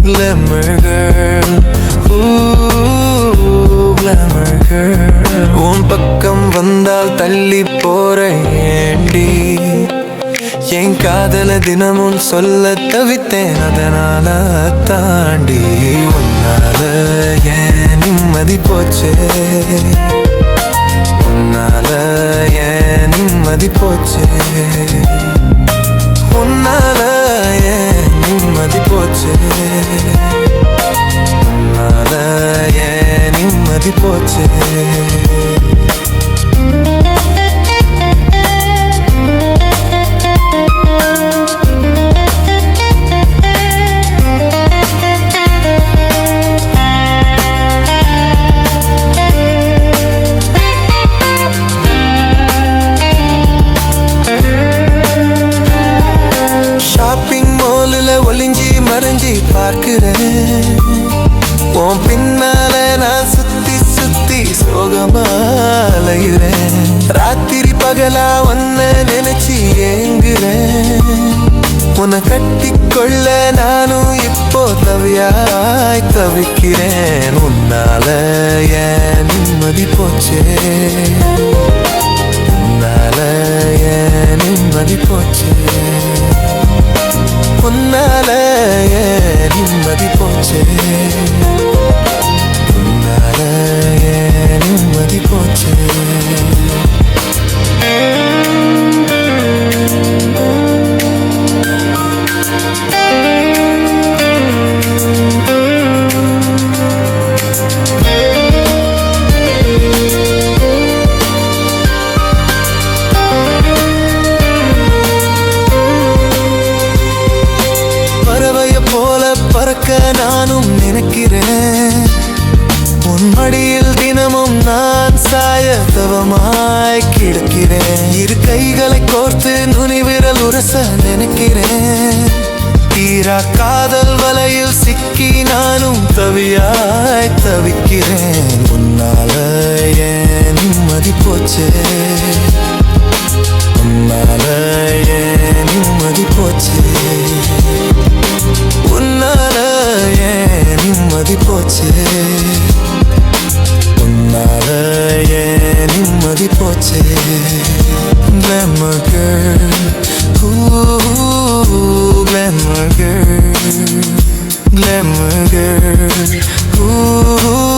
glamour girl, ooh, glamour girl. உன் பக்கம் வந்தால் தள்ளி போற ஏண்டி, என் காதல தினமும் சொல்ல தவித்தேன், அதனால தாண்டி உன்னால ஏன் நிம்மதி போச்சே, உன்னால ஏன் நிம்மதி போச்சே, உன்னால ஏன் நிம்மதி போச்சே, உன்னால ஏன் நிம்மதி போச்சே. ஷாப்பிங் மாலில் ஒளிஞ்சி மறைஞ்சி பார்க்கிறேன், உன் பின்னால நான் சுத்தி சுத்தி சோகமாலைகிறேன், ராத்திரி பகலா ஒன்ன நினைச்சி ஏங்குறேன், உன்னை கட்டிக்கொள்ள நானும் இப்போ தவியாய் தவிக்கிறேன், உன்னால ஏன் நிம்மதி போச்சே, உன்னால ஏன் நிம்மதி போச்சே, உன்னால ஏன் நிம்மதி போச்சே, உன்னால ஏன் நிம்மதி போச்சே. பறக்க நானும் நினைக்கிறேன், உன் மடியில் தினமும் நான் சாய தவமாய் கிடக்கிறேன், இரு கைகளை கோர்த்து நுனி விரல் உரச நினைக்கிறேன், தீரா காதல் வலையில் சிக்கி நானும் தவியாய் தவிக்கிறேன், உன்னால ஏன் நிம்மதி போச்சே, உன்னால ஏன் நிம்மதி போச்சே, உன்னால ஏன் நிம்மதி போச்சே, உன்னால ஏன் நிம்மதி போச்சே. Glamour girl, ooh, glamour girl, glamour girl, ooh.